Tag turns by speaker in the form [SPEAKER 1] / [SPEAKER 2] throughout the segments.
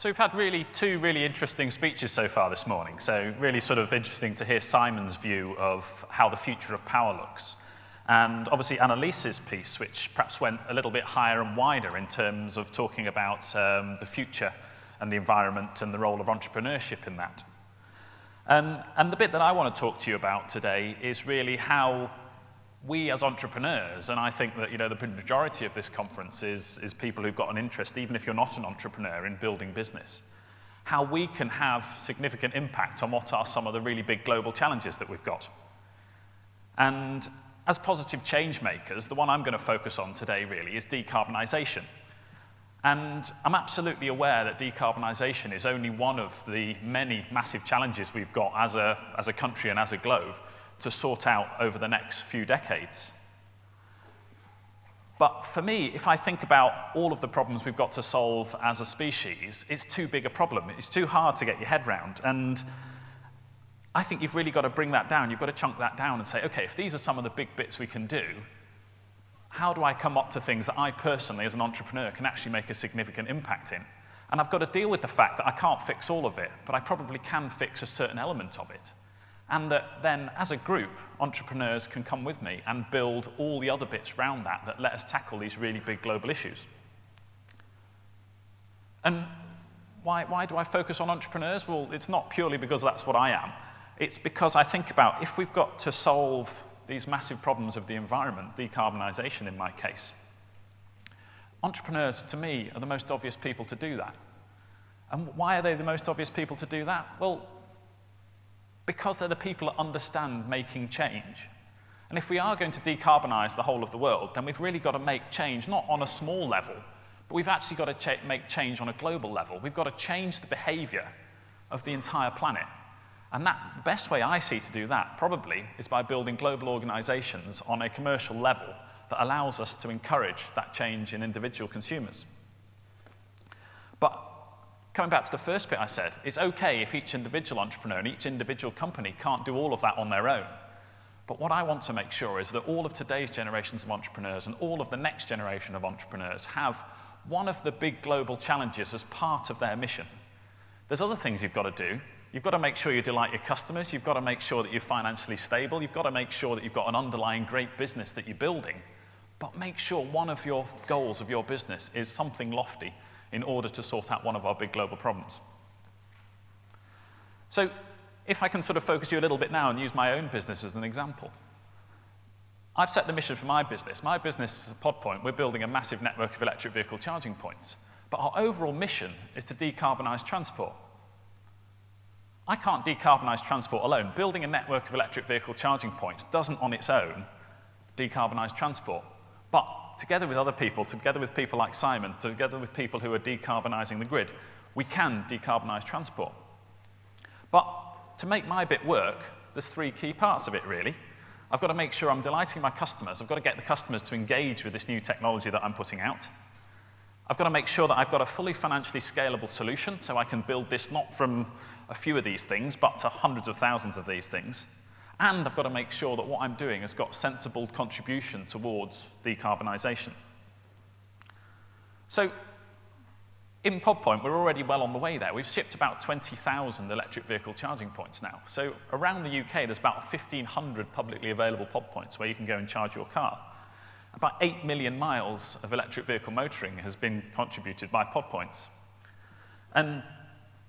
[SPEAKER 1] So we've had two really interesting speeches so far this morning. So really sort of interesting to hear Simon's view of how the future of power looks. And obviously Annalise's piece, which perhaps went a little bit higher and wider in terms of talking about the future and the environment and the role of entrepreneurship in that. And the bit that I want to talk to you about today is really how we as entrepreneurs, and I think that the majority of this conference is people who've got an interest, even if you're not an entrepreneur, in building business, how we can have significant impact on what are some of the really big global challenges that we've got. And as positive change makers, the one I'm going to focus on today really is decarbonisation. And I'm absolutely aware that decarbonisation is only one of the many massive challenges we've got as a country and as a globe to sort out over the next few decades. But for me, if I think about all of the problems we've got to solve as a species, it's too big a problem. It's too hard to get your head round. And I think you've really got to bring that down. You've got to chunk that down and say, okay, if these are some of the big bits we can do, how do I come up to things that I personally, as an entrepreneur, can actually make a significant impact in? And I've got to deal with the fact that I can't fix all of it, but I probably can fix a certain element of it. And that then, as a group, entrepreneurs can come with me and build all the other bits around that let us tackle these really big global issues. And why do I focus on entrepreneurs? Well, it's not purely because that's what I am. It's because I think about if we've got to solve these massive problems of the environment, decarbonisation in my case, entrepreneurs, to me, are the most obvious people to do that. And why are they the most obvious people to do that? Well, because they're the people that understand making change. And if we are going to decarbonise the whole of the world, then we've really got to make change, not on a small level, but we've actually got to make change on a global level. We've got to change the behaviour of the entire planet. And the best way I see to do that, probably, is by building global organisations on a commercial level that allows us to encourage that change in individual consumers. But coming back to the first bit I said, it's okay if each individual entrepreneur and each individual company can't do all of that on their own. But what I want to make sure is that all of today's generations of entrepreneurs and all of the next generation of entrepreneurs have one of the big global challenges as part of their mission. There's other things you've got to do. You've got to make sure you delight your customers. You've got to make sure that you're financially stable. You've got to make sure that you've got an underlying great business that you're building. But make sure one of your goals of your business is something lofty in order to sort out one of our big global problems. So if I can sort of focus you a little bit now and use my own business as an example. I've set the mission for my business. My business is PodPoint. We're building a massive network of electric vehicle charging points. But our overall mission is to decarbonise transport. I can't decarbonise transport alone. Building a network of electric vehicle charging points doesn't on its own decarbonise transport. But together with other people, together with people like Simon, together with people who are decarbonising the grid, we can decarbonise transport. But to make my bit work, there's three key parts of it, really. I've got to make sure I'm delighting my customers. I've got to get the customers to engage with this new technology that I'm putting out. I've got to make sure that I've got a fully financially scalable solution, so I can build this not from a few of these things, but to hundreds of thousands of these things. And I've got to make sure that what I'm doing has got sensible contribution towards decarbonisation. So in PodPoint, we're already well on the way there. We've shipped about 20,000 electric vehicle charging points now. So around the UK, there's about 1,500 publicly available PodPoints where you can go and charge your car. About 8 million miles of electric vehicle motoring has been contributed by PodPoints. And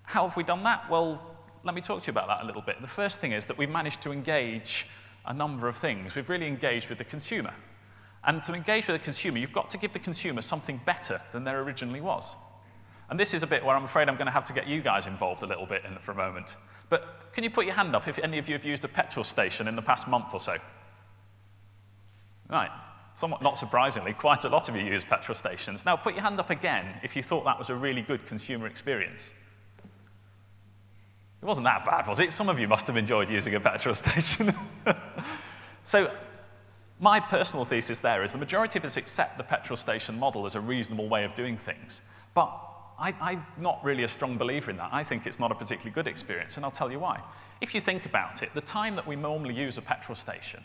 [SPEAKER 1] how have we done that? Well, let me talk to you about that a little bit. The first thing is that we've managed to engage a number of things. We've really engaged with the consumer. And to engage with the consumer, you've got to give the consumer something better than there originally was. And this is a bit where I'm afraid I'm going to have to get you guys involved a little bit for a moment. But can you put your hand up if any of you have used a petrol station in the past month or so? Right. Somewhat not surprisingly, quite a lot of you use petrol stations. Now, put your hand up again if you thought that was a really good consumer experience. It wasn't that bad, was it? Some of you must have enjoyed using a petrol station. So my personal thesis there is the majority of us accept the petrol station model as a reasonable way of doing things. But I'm not really a strong believer in that. I think it's not a particularly good experience, and I'll tell you why. If you think about it, the time that we normally use a petrol station,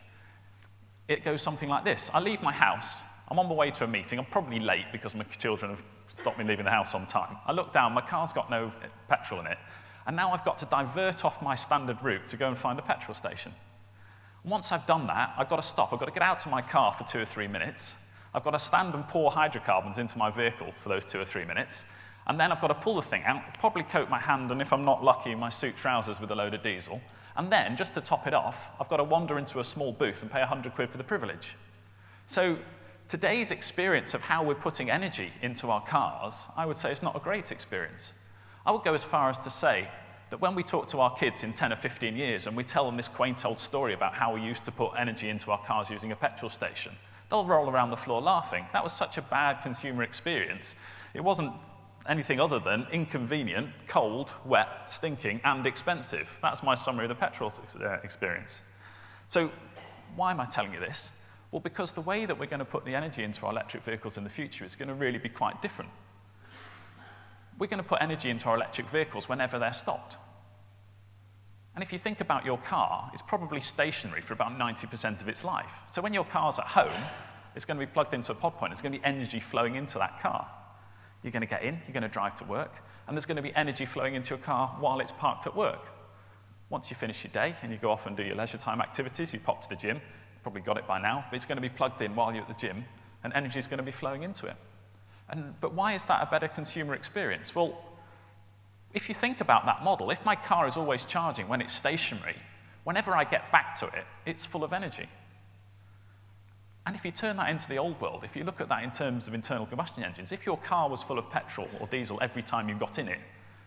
[SPEAKER 1] it goes something like this. I leave my house, I'm on the way to a meeting, I'm probably late because my children have stop me leaving the house on time. I look down, my car's got no petrol in it, and now I've got to divert off my standard route to go and find a petrol station. Once I've done that, I've got to stop. I've got to get out of my car for 2 or 3 minutes. I've got to stand and pour hydrocarbons into my vehicle for those 2 or 3 minutes. And then I've got to pull the thing out, probably coat my hand, and if I'm not lucky, my suit trousers with a load of diesel. And then, just to top it off, I've got to wander into a small booth and pay 100 quid for the privilege. So today's experience of how we're putting energy into our cars, I would say is not a great experience. I would go as far as to say that when we talk to our kids in 10 or 15 years and we tell them this quaint old story about how we used to put energy into our cars using a petrol station, they'll roll around the floor laughing. That was such a bad consumer experience. It wasn't anything other than inconvenient, cold, wet, stinking, and expensive. That's my summary of the petrol experience. So why am I telling you this? Well, because the way that we're going to put the energy into our electric vehicles in the future is going to really be quite different. We're going to put energy into our electric vehicles whenever they're stopped. And if you think about your car, it's probably stationary for about 90% of its life. So when your car's at home, it's going to be plugged into a pod point. There's going to be energy flowing into that car. You're going to get in, you're going to drive to work, and there's going to be energy flowing into your car while it's parked at work. Once you finish your day and you go off and do your leisure time activities, you pop to the gym, you probably got it by now, but it's going to be plugged in while you're at the gym, and energy is going to be flowing into it. But why is that a better consumer experience? Well, if you think about that model, if my car is always charging when it's stationary, whenever I get back to it, it's full of energy. And if you turn that into the old world, if you look at that in terms of internal combustion engines, if your car was full of petrol or diesel every time you got in it,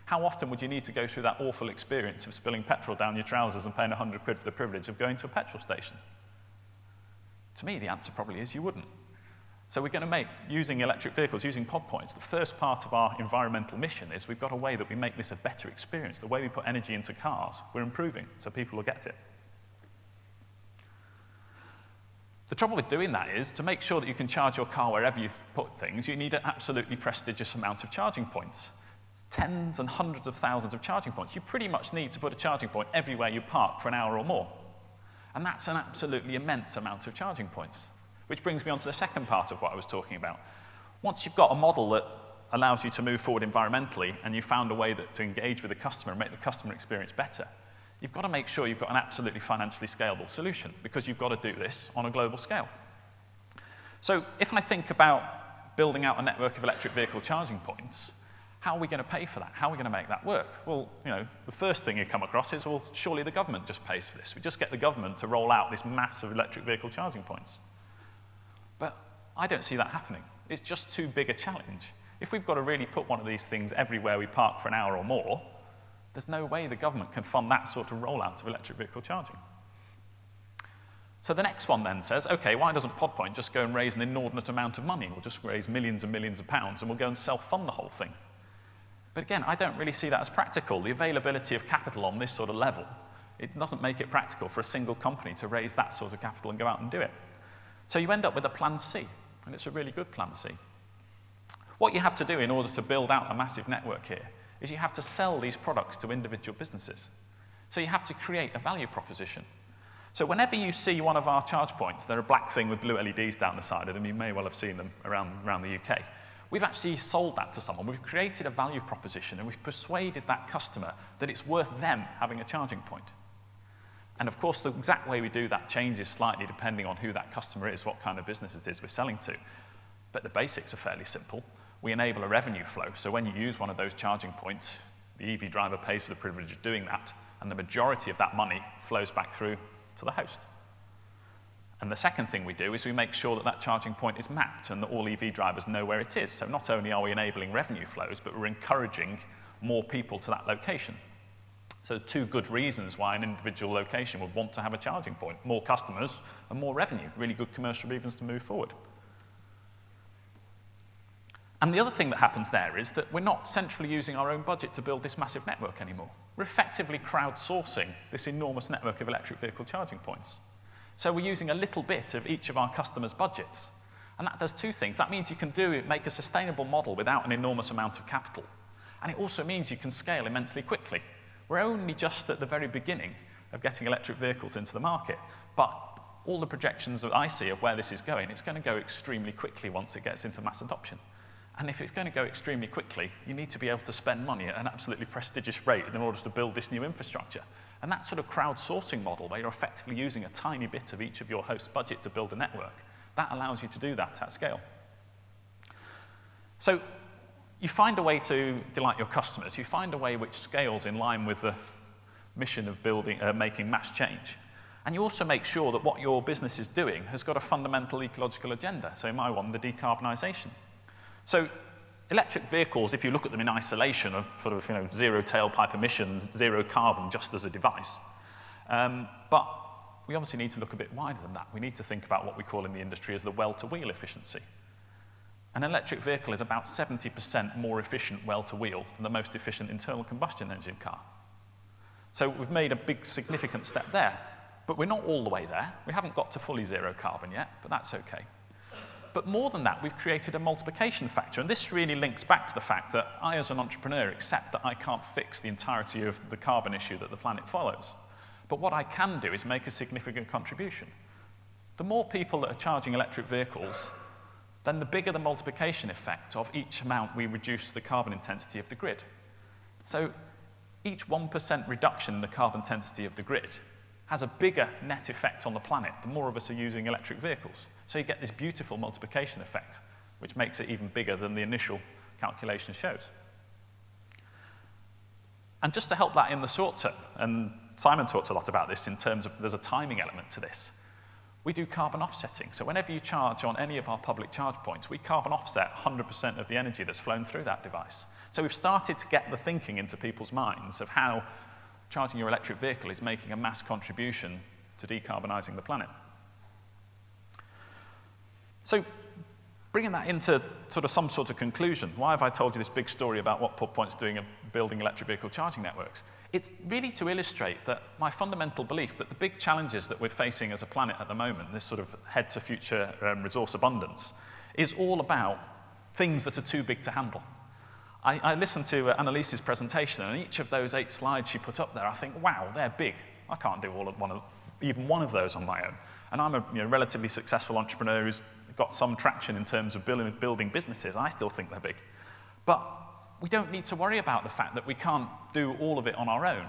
[SPEAKER 1] how often would you need to go through that awful experience of spilling petrol down your trousers and paying 100 quid for the privilege of going to a petrol station? To me, the answer probably is you wouldn't. So we're going to make, using electric vehicles, using pod points, the first part of our environmental mission is we've got a way that we make this a better experience. The way we put energy into cars, we're improving, so people will get it. The trouble with doing that is, to make sure that you can charge your car wherever you put things, you need an absolutely prestigious amount of charging points. Tens and hundreds of thousands of charging points. You pretty much need to put a charging point everywhere you park for an hour or more. And that's an absolutely immense amount of charging points. Which brings me on to the second part of what I was talking about. Once you've got a model that allows you to move forward environmentally, and you've found a way to engage with the customer and make the customer experience better, you've got to make sure you've got an absolutely financially scalable solution, because you've got to do this on a global scale. So if I think about building out a network of electric vehicle charging points, how are we going to pay for that? How are we going to make that work? Well, the first thing you come across is, well, surely the government just pays for this. We just get the government to roll out this mass of electric vehicle charging points. But I don't see that happening. It's just too big a challenge. If we've got to really put one of these things everywhere we park for an hour or more, there's no way the government can fund that sort of rollout of electric vehicle charging. So the next one then says, okay, why doesn't Podpoint just go and raise an inordinate amount of money? We'll just raise millions and millions of pounds and we'll go and self-fund the whole thing. But again, I don't really see that as practical. The availability of capital on this sort of level, it doesn't make it practical for a single company to raise that sort of capital and go out and do it. So you end up with a plan C, and it's a really good plan C. What you have to do in order to build out a massive network here is you have to sell these products to individual businesses. So you have to create a value proposition. So whenever you see one of our charge points, they're a black thing with blue LEDs down the side of them, you may well have seen them around the UK. We've actually sold that to someone. We've created a value proposition, and we've persuaded that customer that it's worth them having a charging point. And of course, the exact way we do that changes slightly depending on who that customer is, what kind of business it is we're selling to. But the basics are fairly simple. We enable a revenue flow. So when you use one of those charging points, the EV driver pays for the privilege of doing that, and the majority of that money flows back through to the host. And the second thing we do is we make sure that that charging point is mapped and that all EV drivers know where it is. So not only are we enabling revenue flows, but we're encouraging more people to that location. So 2 good reasons why an individual location would want to have a charging point. More customers and more revenue. Really good commercial reasons to move forward. And the other thing that happens there is that we're not centrally using our own budget to build this massive network anymore. We're effectively crowdsourcing this enormous network of electric vehicle charging points. So we're using a little bit of each of our customers' budgets. And that does 2 things. That means you can make a sustainable model without an enormous amount of capital. And it also means you can scale immensely quickly. We're only just at the very beginning of getting electric vehicles into the market, but all the projections that I see of where this is going, it's going to go extremely quickly once it gets into mass adoption. And if it's going to go extremely quickly, you need to be able to spend money at an absolutely prestigious rate in order to build this new infrastructure. And that sort of crowdsourcing model, where you're effectively using a tiny bit of each of your hosts' budget to build a network, that allows you to do that at scale. So you find a way to delight your customers. You find a way which scales in line with the mission of making mass change. And you also make sure that what your business is doing has got a fundamental ecological agenda. So my one, the decarbonisation. So electric vehicles, if you look at them in isolation, are sort of zero tailpipe emissions, zero carbon just as a device. But we obviously need to look a bit wider than that. We need to think about what we call in the industry as the well-to-wheel efficiency. An electric vehicle is about 70% more efficient well-to-wheel than the most efficient internal combustion engine car. So we've made a big, significant step there. But we're not all the way there. We haven't got to fully zero carbon yet, but that's okay. But more than that, we've created a multiplication factor. And this really links back to the fact that I, as an entrepreneur, accept that I can't fix the entirety of the carbon issue that the planet follows. But what I can do is make a significant contribution. The more people that are charging electric vehicles, then the bigger the multiplication effect of each amount we reduce the carbon intensity of the grid. So each 1% reduction in the carbon intensity of the grid has a bigger net effect on the planet the more of us are using electric vehicles. So you get this beautiful multiplication effect, which makes it even bigger than the initial calculation shows. And just to help that in the short term, and Simon talks a lot about this in terms of there's a timing element to this, we do carbon offsetting. So whenever you charge on any of our public charge points, we carbon offset 100% of the energy that's flown through that device. So we've started to get the thinking into people's minds of how charging your electric vehicle is making a mass contribution to decarbonising the planet. So bringing that into sort of some sort of conclusion, why have I told you this big story about what Pod Point's doing of building electric vehicle charging networks? It's really to illustrate that my fundamental belief that the big challenges that we're facing as a planet at the moment, this sort of head to future resource abundance, is all about things that are too big to handle. I listened to Annalise's presentation, and each of those 8 slides she put up there, I think, wow, they're big. I can't do even one of those on my own. And I'm a relatively successful entrepreneur who's got some traction in terms of building businesses. I still think they're big. But we don't need to worry about the fact that we can't do all of it on our own.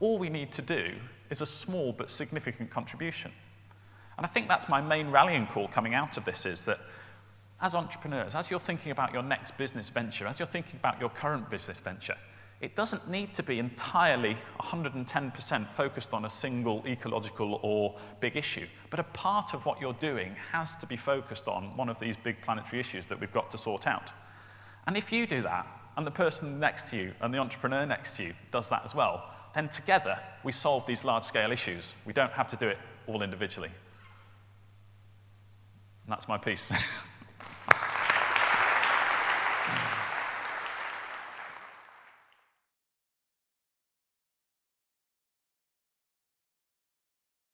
[SPEAKER 1] All we need to do is a small but significant contribution. And I think that's my main rallying call coming out of this, is that as entrepreneurs, as you're thinking about your next business venture, as you're thinking about your current business venture, it doesn't need to be entirely 110% focused on a single ecological or big issue, but a part of what you're doing has to be focused on one of these big planetary issues that we've got to sort out. And if you do that, and the person next to you and the entrepreneur next to you does that as well, then together we solve these large-scale issues. We don't have to do it all individually. And that's my piece.